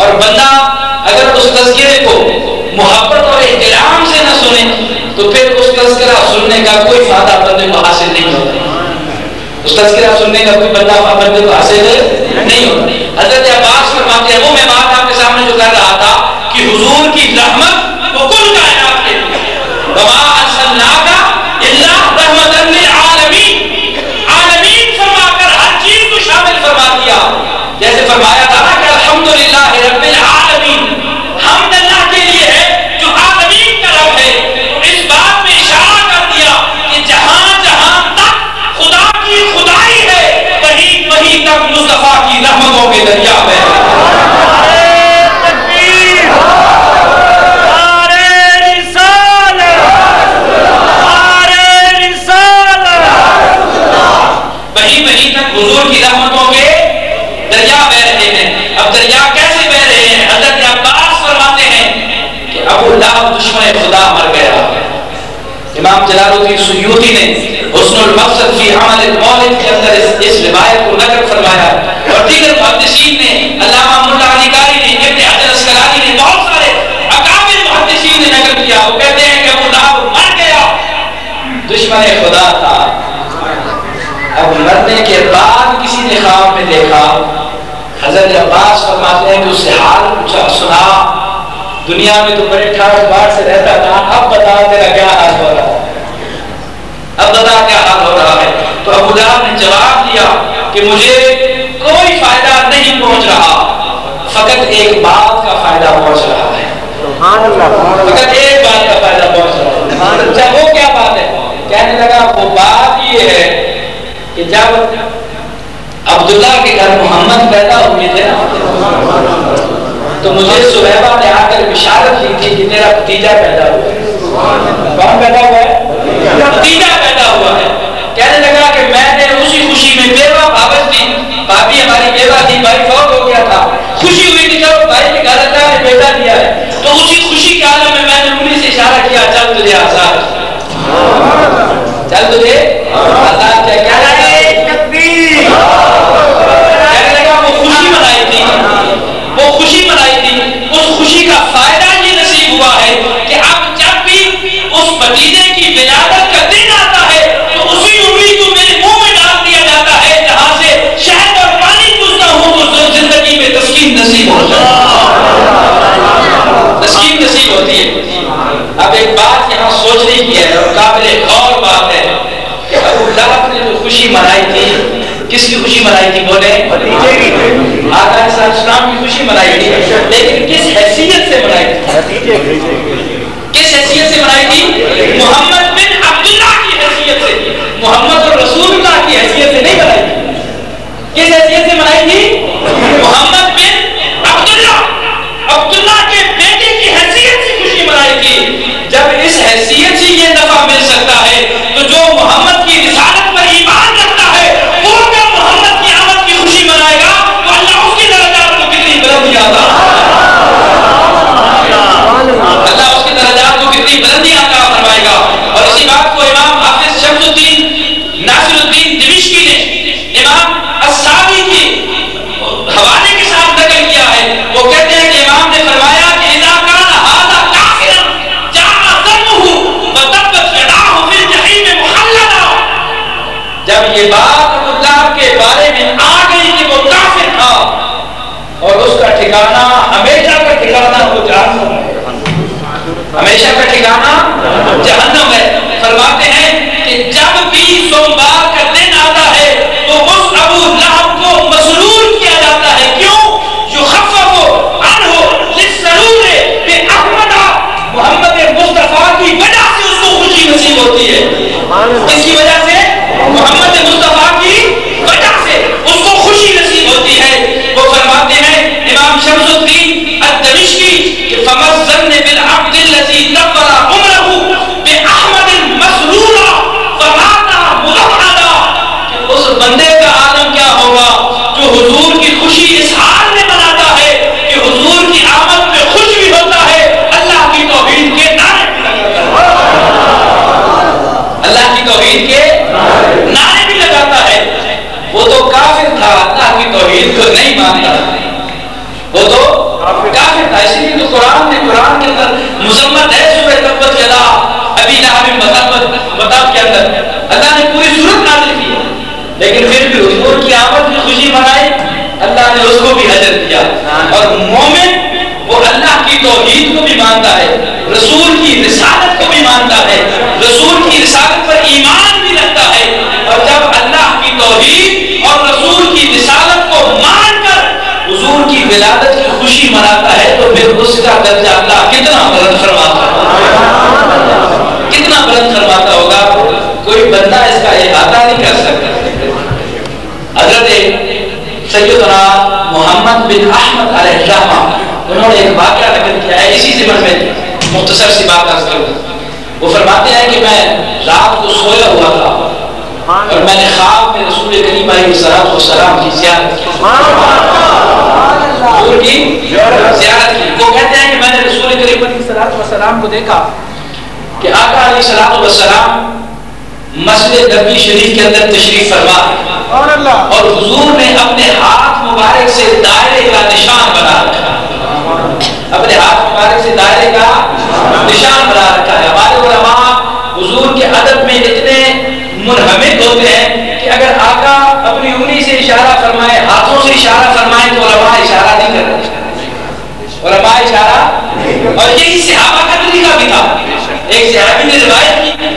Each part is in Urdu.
اور بندہ اگر اس تذکرے کو محبت اور احترام سے نہ سنے تو پھر اس تذکرہ سننے کا کوئی فائدہ بندے کو حاصل نہیں ہوتا. اس تذکرہ سننے کا کوئی بندے کو حاصل نہیں ہوتا. حضرت عباس فرماتے ہیں، وہ میں بات آپ کے سامنے جو کر رہا تھا کہ حضور کی رحمت وہ کل کائنات کے لیے، وما ارسلناک الا رحمۃ للعالمین، عالمین فرما کر ہر چیز کو شامل فرما دیا. جیسے فرمایا تھا نا کہ الحمدللہ رب العالمین، حمد اللہ کے لیے ہے جو عالمین کا رب ہے. تو اس بات میں اشارہ کر دیا کہ جہاں جہاں تک خدا کی خدائی ہے وہیں وہیں تک مصطفیٰ کی رحمتوں کے دریا ہے. حضور کی رحمتوں کے دریا بہ رہے ہیں. اب دریا کیسے بہ رہے ہیں؟ حضرت عباس فرماتے ہیں کہ ابو لہب دشمن خدا مر گیا. امام جلال الدین سیوطی نے حسن المقصد فی عمل المولد کے اندر اس روایت کو نقل فرمایا، اور دیگر محدثین نے، علامہ ملا علی قاری نے، ابن حجر اسقلانی نے، بہت سارے اکابر محدثین نے نقل کیا. وہ کہتے ہیں کہ ابو لہب مر گیا، دشمن خدا تھا. اب مرنے کے بعد کسی نے خواب میں دیکھا. حضرت عباس فرماتے ہیں کہ اس سے حال پوچھا، سنا دنیا میں تو بڑے ٹھاٹ باٹ سے رہتا تھا، اب بتا تیرا کیا حال ہو رہا ہے، اب بتا کیا حال ہو رہا ہے. تو ابو لہب نے جواب دیا کہ مجھے کوئی فائدہ نہیں پہنچ رہا، فقط ایک بات کا فائدہ پہنچ رہا ہے. فقط ایک بات کا فائدہ پہنچ رہا ہے. اچھا وہ کیا بات ہے؟ کہنے لگا وہ بات یہ ہے کہ جب عبداللہ کے گھر محمد پیدا ہوئے تھے نا، تو مجھے سہیبہ نے آ کر بشارت دی تھی کہ تیرا بھتیجا پیدا ہوا ہے. کون پیدا ہوا ہے؟ بھتیجا پیدا ہوا ہے. کہنے لگا کہ میں نے اسی خوشی میں بیوہ بھابت تھی، بھابھی ہماری بیوہ تھی، بھائی فوت ہو گیا تھا، خوشی ہوئی کہ چلو بھائی کے گھر اللہ نے بیٹا دیا ہے. تو اسی خوشی کے عالم میں میں نے انگلی سے اشارہ کیا، چل تجھے آزاد، چل تجھے آزاد. کیا لگا؟ کہنے لگا وہ خوشی منائی تھی، وہ خوشی منائی تھی. اس خوشی کا فائدہ یہ نصیب ہوا ہے کہ اب جب بھی اس بھتیجے کی ولادت کا دن آتا ہے تو اسی امید کو میرے منہ میں ڈال دیا جاتا ہے جہاں سے شہد اور پانی چوستا ہوں تو زندگی میں تسکین نصیب ہوتا ہے، تسکین نصیب ہوتی ہے. اب ایک بات یہاں سوچنے کی ہے اور قابل غور بات ہے کہ ابو لہب نے جو خوشی منائی تھی، کس کی خوشی منائی تھی؟ بولے آقا علیہ السلام کی خوشی منائی تھی، لیکن کس حیثیت سے منائی تھی؟ کس حیثیت سے منائی تھی؟ محمد بن عبداللہ کی حیثیت سے، محمد اور رسول اللہ کی حیثیت سے نہیں منائی تھی. کس حیثیت سے منائی تھی؟ محمد بن عبداللہ، عبداللہ کے بیٹے کی حیثیت سے خوشی منائی تھی. جب اس حیثیت سے یہ نفع مل سکتا ہے تو جو محمد کی رسالت پر ایمان رکھتا ہے وہ جب محمد کی آمد کی خوشی منائے گا تو اللہ اس کی درجات کو کتنی بلندی عطا، اللہ اس کی درجات کو کتنی بلندی عطا فرمائے گا. اور اسی بات کو امام حافظ شمس الدین ناصر الدین دمشقی نے امام الساوی کی حوالے کے ساتھ نقل کیا ہے. وہ کہتے ہیں کہ امام نے فرمایا کہ اذا کان ھذا کافرا جاء ذمه وتبت يداه في الجحيم مخلدا. جب یہ بات اللہ کے بارے میں آ گئی کہ وہ کافر تھا اور اس کا ٹھکانہ ہمیشہ کا ٹھکانہ وہ جہنم ہے، ہمیشہ کا ٹھکانہ جہنم ہے. فرماتے ہیں کہ جب بھی سوموار کا دن آتا ہے تو اس ابو لہب کو مسرور کیا جاتا ہے. کیوں؟ یخفف عنہ للسرور باحمد، محمد مصطفیٰ کی وجہ سے اس کو خوشی نصیب ہوتی ہے. کس کی وجہ سے؟ محمد مصطفیٰ کی وجہ سے اس کو خوشی نصیب ہوتی ہے. وہ فرماتے ہیں امام شمس الدین الدمشقی کہ فما الظن بالعبد الذی دبر عمره باحمد مسرورا فمات موحدا. کہ اس بندے کا عالم کیا ہوگا جو حضور کی خوشی اس حال میں مناتا ہے کہ حضور کی آمد میں خوش بھی ہوتا ہے، اللہ کی توحید کے نعرے بھی لگاتا ہے، اللہ کی توحید کے نعرے بھی لگاتا ہے. وہ تو کافر تھا، اللہ کی توحید کو نہیں مانتا، وہ تو اندر اللہ نے پوری صورت نازل کی، لیکن پھر بھی حضور کی آمد کی خوشی منائی، اللہ نے اس کو بھی اجر دیا۔ اور مومن وہ اللہ کی توحید کو بھی مانتا ہے، رسول کی رسالت کو بھی مانتا ہے، رسول کی رسالت پر ایمان بھی رکھتا ہے، اور جب اللہ کی توحید اور رسول کی رسالت کو مان کر حضور کی ولادت کی خوشی مناتا ہے تو پھر اس کا درجہ اللہ کتنا بلند فرماتا ہے، کتنا بلند فرماتا ہوگا، کوئی بندہ اس کا احاطہ نہیں کر سکتا۔ حضرت سیدنا محمد بن احمد علیہ الرحمہ انہوں نے ایک واقعہ نقل کیا ہے، اسی ضمن میں مختصر سی بات عرض کروں۔ وہ فرماتے ہیں کہ میں رات کو سویا ہوا تھا اور میں نے خواب میں رسول کریم علیہ السلام کی زیارت کی، حضور کی زیارت کی۔ وہ کہتے ہیں کہ میں نے رسول کریم علیہ السلام کو دیکھا کہ آقا علیہ السلام مسجد نبوی شریف کے اندر تشریف فرما ہے اور حضور نے اپنے ہاتھ مبارک سے دائرے کا نشان بنا رکھا ہے، اپنے ہاتھ مبارک سے دائرے کا نشان بنا رکھا ہے۔ ہمارے علماء حضور کے ادب میں اتنے منہمک ہوتے ہیں کہ اگر آقا اپنی انگلی سے اشارہ فرمائے، ہاتھوں سے اشارہ فرمائے تو علماء اشارہ نہیں کرتے، علماء اشارہ، اور یہی صحابہ کا طریقہ بھی تھا۔ ایک صحابی نے روایت کی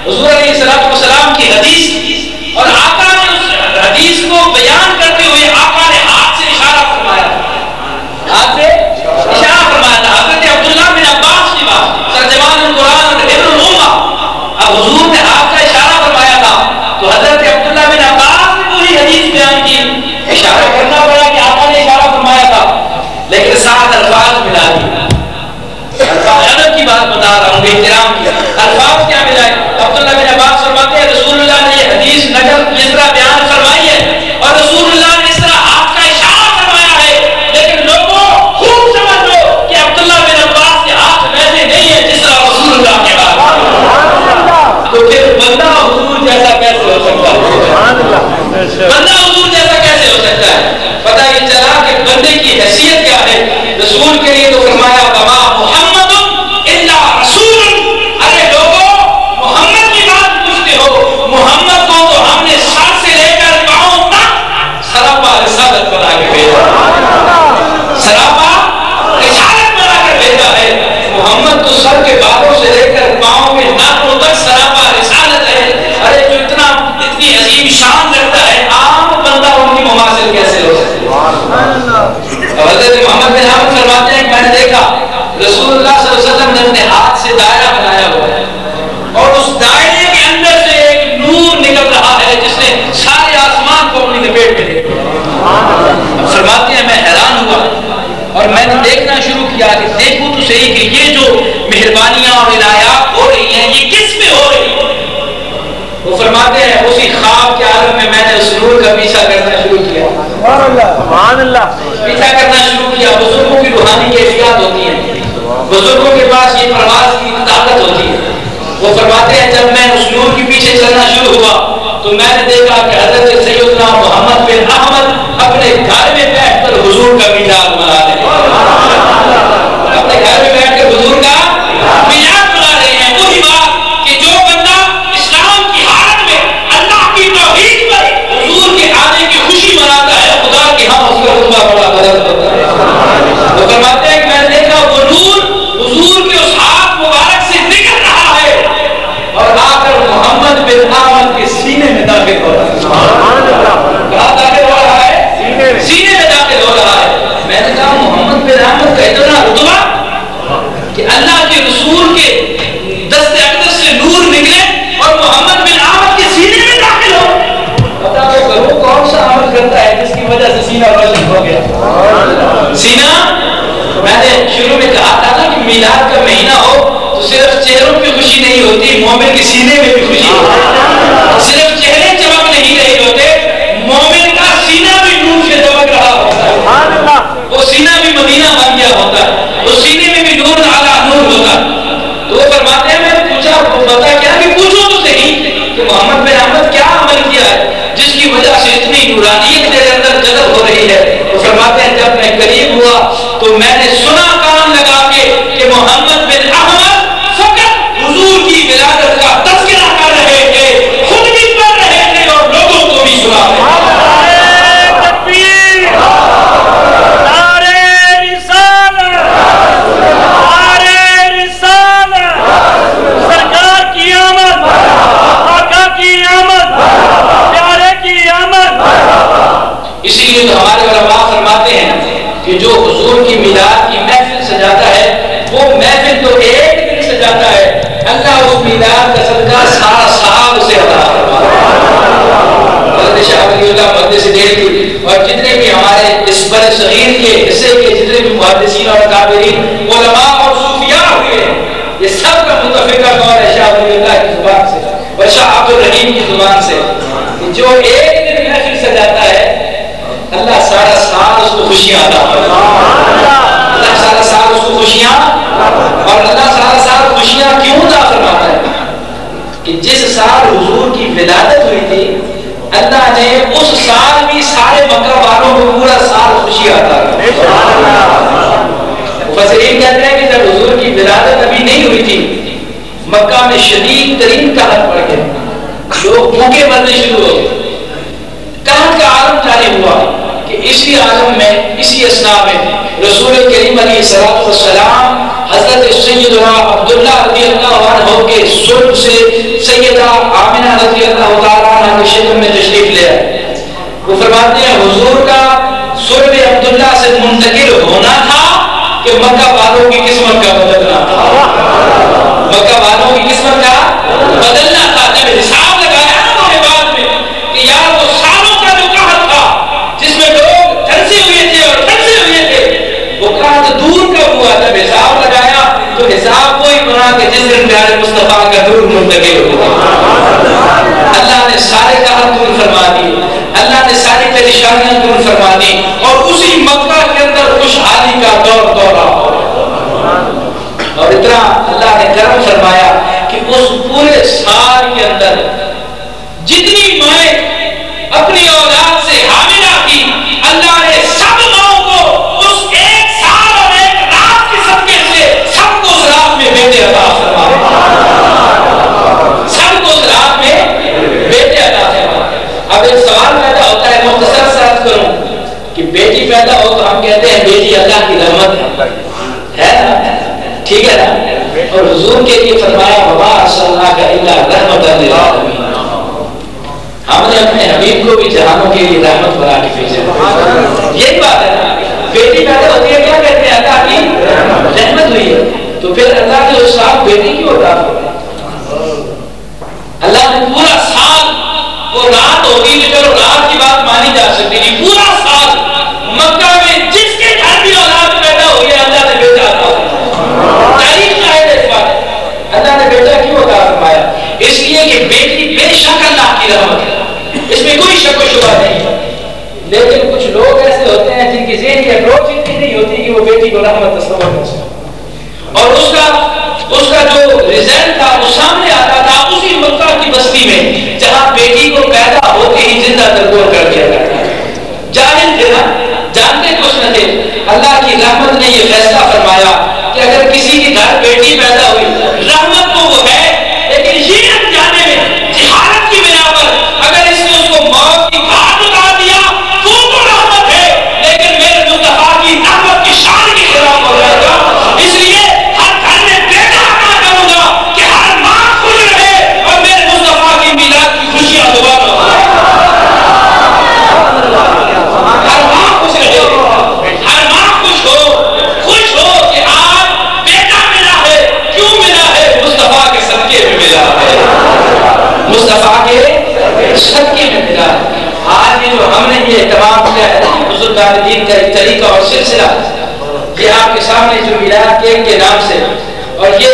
حضور علیہ السلام کی حدیث، اور آقا نے اس حدیث کو بیان کرتے ہوئے آقا نے ہاتھ سے اشارہ فرمایا، ہاتھ سے اشارہ فرمایا تھا۔ حضرت عبداللہ بن عباس کی بات، ترجمان القرآن اور حبر الامہ، اب حضور نے ہاتھ کا اشارہ فرمایا تھا تو حضرت عبداللہ بن عباس نے وہی حدیث بیان کی، اشارہ کرنا پڑا کہ آقا نے اشارہ فرمایا تھا، لیکن ساتھ الفاظ ملا دی۔ ادب کی بات بتا رہا ہوں، احترام کی الفاظ کیا ملائے۔ عبداللہ بن عباس فرماتے ہیں رسول اللہ نے یہ حدیث نقل اس طرح بیان فرمائی ہے اور رسول اللہ نے اس طرح ہاتھ کا اشارہ فرمایا ہے، لیکن لوگوں خوب سمجھ لو کہ عبداللہ بن عباس کے ہاتھ ویسے نہیں ہے جس طرح رسول اللہ کے ہاتھ، تو پھر بندہ حضور جیسا کیسے ہو سکتا ہے، بندہ حضور جیسا کیسے ہو سکتا ہے۔ پتہ یہ چلا کہ بندے کی حیثیت کیا ہے۔ رسول کے لیے تو فرمایا وما محمد الا رسول، ارے لوگوں محمد کی بات پوچھتے ہو، محمد کو تو ہم نے سر سے لے کر پاؤں تک سراپا رسالت بنا کے بھیجا، سراپا رسالت بنا کر بھیجا ہے۔ محمد تو سر کے بالوں سے لے کر پاؤں کے ناخنوں تک سراپا رسالت ہے۔ ارے جو اتنی عظیم شان رکھتا ہے، عام بندہ ان کی مماثل کیسے ہو سکتا ہے۔ حضرت محمد بن عامر فرماتے ہیں کہ میں نے دیکھا رسول اللہ صلی اللہ علیہ وسلم نے اپنے ہاتھ سے دائرہ بنایا ہوا ہے اور اس دائرے کے اندر سے ایک نور نکل رہا ہے جس نے سارے آسمان کو اپنی لپیٹ میں لے لیا۔ فرماتے ہیں میں حیران ہوا اور میں نے دیکھنا شروع کیا کہ دیکھوں تو صحیح کہ یہ جو مہربانیاں اور عنایات ہو رہی ہیں یہ کس پہ ہو رہی ہیں۔ وہ فرماتے ہیں اسی خواب کے عالم میں میں نے اس نور کا پیچھا کرنا شروع کیا، سبحان اللہ، پیچھا کرنا شروع کیا۔ بزرگوں کی روحانی کیفیات ہوتی ہیں، بزرگوں کے پاس یہ پرواز کی طاقت ہوتی ہے۔ وہ فرماتے ہیں جب میں اس نور کے پیچھے چلنا شروع ہوا تو میں نے دیکھا کہ حضرت سیدنا محمد بن احمد اپنے گھر میں بیٹھ کر حضور کا میلاد منا رہے ہیں، اپنے گھر میں بیٹھ کر حضور کا میلاد منا رہے ہیں۔ وہی بات کہ جو بندہ اسلام کی حالت میں اللہ کی توحید پر حضور کے آنے کی خوشی مناتا ہے، خدا کے ہاں اس کا رتبہ بڑا بلند ہوتا ہے۔ وہ فرماتے ہیں کہ میں نے دیکھا وہ نور حضور کے اس ہاتھ مبارک سے نکل رہا ہے اور آ کر محمد بن احمد کے سینے میں داخل ہو رہا ہے۔ کہاں داخل ہو رہا ہے؟ سینے میں داخل ہو رہا ہے۔ میں نے کہا محمد بن احمد کا اتنا رتبہ کہ اللہ کے رسول کے دست اقدس سے نور نکلے اور محمد بن احمد کے سینے میں داخل ہو۔ پتا تو کرو کون سا عمل کرتا ہے جس کی وجہ سے سینہ روشن ہو گیا۔ سینہ، میں نے شروع میں کہا تھا نا کہ میلاد کا مہینہ ہو تو صرف چہروں پہ خوشی نہیں ہوتی، مومن کے سینے میں بھی خوشی ہوتی ہے۔ صرف چہرے چمک نہیں رہے ہوتے، مومن کا سینہ بھی نور سے چمک رہا ہوتا ہے، وہ سینہ بھی مدینہ بن گیا ہوتا ہے، اس سینے میں بھی نور اعلیٰ نور ہوتا ہے۔ تو وہ فرماتے ہیں میں نے پوچھا بتا کیا کہ پوچھو تو صحیح کہ محمد بن احمد کیا عمل کیا ہے جس کی وجہ سے اتنی نورانیت میرے اندر جذب ہو رہی ہے۔ وہ فرماتے ہیں جب میں قریب ہوا تو میں نے سنا کان لگا کے کہ محمد بن احمد فقط حضور کی ولادت کا تذکرہ کر رہے علماء فرماتے ہیں کہ جو حضور کی میلاد کی محفل سجاتا ہے وہ محفل تو ایک دن سجاتا ہے، اللہ اس میلاد کا صدقہ سارا سال اسے عطا فرماتا ہے۔ حضرت شاہ ولی اللہ مقدس دہلوی اور جتنے بھی ہمارے اس بر صغیر کے حصے کے جتنے بھی محدثین اور اکابرین علماء اور صوفیاء ہوئے ہیں، یہ سب کا متفقہ قول ہے شاہ ولی اللہ کی زبان سے اور شاہ عبد الرحیم کی زبان سے کہ جو ایک دن محفل سجاتا ہے اللہ سارا سال اس کو خوشیاں عطا فرماتا ہے۔ اللہ سارا سال اس کو خوشیاں، اور اللہ سارا سال خوشیاں کیوں عطا فرماتا ہے کہ جس سال حضور کی ولادت ہوئی تھی اللہ نے اس سال بھی سارے مکہ والوں کو پورا سال خوشیاں عطا کی۔ مفسرین کہتے ہیں کہ جب حضور کی ولادت ابھی نہیں ہوئی تھی مکہ میں شدید ترین قحط پڑ گیا، لوگ بھوکے مرنے شروع ہو گئے، قحط کا عالم جاری ہوا کہ اسی عالم میں اسی اثناء میں رسول کریم علیہ السلام حضرت سیدنا عبداللہ رضی اللہ عنہ کے صلب سے سیدہ آمنہ رضی اللہ تعالیٰ عنہ کے شکم میں تشریف لے آئے۔ وہ فرماتے ہیں حضور کا صلب عبداللہ سے منتقل ہونا تھا کہ مکہ والوں کی قسمت کا بدلنا تھا، مکہ والوں کی قسمت کا بدلنا تھا۔ جب حساب لگایا نا انہوں نے بعد میں کہ یار وہ سالوں کا جو قحط تھا جس میں لوگ جھنسے ہوئے تھے اور ٹھنسے ہوئے تھے وہ قحط دور کا ہوا، جب حساب لگایا تو حساب وہی بنا کہ جس دن پیارے مصطفیٰ کا دور منتقل ہوا۔ اللہ نے سارے قحط دور فرما دی، اللہ نے ساری پریشانیاں دور فرما دی اور اسی مکہ کے اندر خوشحالی کا دور دورہ اور اتنا اللہ نے کرم فرمایا کہ اس پورے سال کے اندر جتنی مائیں اپنی اولاد سے حاملہ کی اللہ نے سب ماؤں کو اس ایک سال اور ایک رات کے صدقے سے سب کو اس رات میں بیٹے عطا فرمائے، سب کو اس رات میں بیٹے عطا فرمائے۔ اب ایک سوال پیدا ہوتا ہے، مختصر سے عرض کروں کہ بیٹی پیدا ہو تو ہم کہتے ہیں بیٹی اللہ کی رحمت ہے نا، ٹھیک ہے نا، اور حضور کے لیے فرمایا وما ارسلناک الا رحمۃ للعالمین، ہم نے اپنے حبیب کو بھی جہانوں کے لیے رحمت بنا کے بھیجا۔ یہی بات ہے نا، بیٹی پیدا ہوتی ہے کیا کہتے ہیں اللہ کی رحمت ہوئی ہے، تو پھر اللہ کے اس سال بیٹی کیوں عطا فرمائی؟ اللہ نے پورا سال، وہ رات ہوگی تو چلو رات کی بات مانی جا سکتی تھی، پورا سال مکہ میں جس کے گھر بھی اولاد پیدا ہوئی ہے اللہ نے بیٹا عطا فرمایا۔ تاریخ شاہد ہے اس بات، اللہ نے بیٹا کیوں عطا فرمایا؟ اس لیے کہ بیٹی بے شک اللہ کی رحمت ہے، اس میں کوئی شک و شبہ نہیں ہے، لیکن کچھ لوگ ایسے ہوتے ہیں جن کی ذہنی اپروچ اتنی نہیں ہوتی کہ وہ بیٹی کو رحمت تصور کر سکے، اور اس کا جو رزلٹ تھا وہ سامنے آتا تھا اسی مکہ کی بستی میں جہاں بیٹی کو پیدا ہوتے ہی زندہ درگور کر دیا گیا۔ جاہل تھے نا، جانتے کچھ نہ تھے، اللہ کی رحمت نے یہ فیصلہ فرمایا کہ اگر کسی کے گھر بیٹی پیدا ہوئی رحمت تو وہ ہے، لیکن یہ انجانے میں جہالت کی بنا پر اگر اس نے اس کو موت کی گھاٹ اتار دیا تو رحمت ہے، لیکن میرے مصطفیٰ کی رحمت کی شان کے خلاف ہو جائے گا۔ اس لیے ہر گھر میں بیٹا عطا کروں گا کہ ہر ماں خوش رہے اور میرے مصطفیٰ کی میلاد کی خوشیاں دوبارہ ہو، ہر ماں خوش رہے، ہر ماں خوش ہو کہ آج بیٹا ملا ہے، کیوں ملا ہے؟ مصطفیٰ کے صدقے میں ملا ہے، مصطفیٰ کے صدقے میں ملا ہے۔ آج یہ جو ہم نے یہ اہتمام کیا ہے بزرگان دین کا ایک طریقہ اور سلسلہ، یہ آپ کے سامنے جو میلاد کیک کے نام سے، اور یہ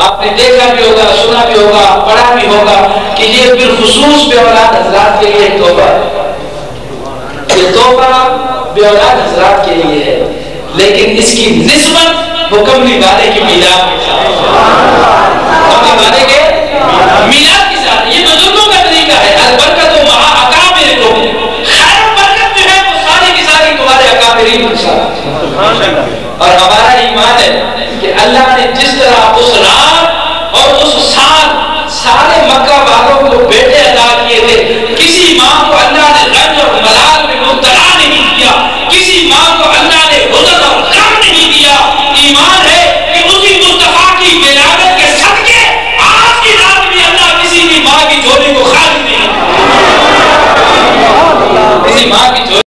آپ نے دیکھا بھی ہوگا، سنا بھی ہوگا، پڑھا بھی ہوگا کہ یہ بالخصوص بے اولاد حضرات کے لیے ایک تحفہ ہے، یہ تحفہ بے اولاد حضرات کے لیے ہے، لیکن اس کی نسبت وہ کملی والے کی میلاد کے ساتھ، کملی والے کے میلاد کے ساتھ، یہ بزرگوں کا طریقہ ہے۔ البرکت و مع اکابرکم، خیر و برکت جو ہے وہ ساری کی ساری تمہارے اکابرین کے ساتھ، اور ہمارا ایمان ہے کہ اللہ نے جس طرح اس رات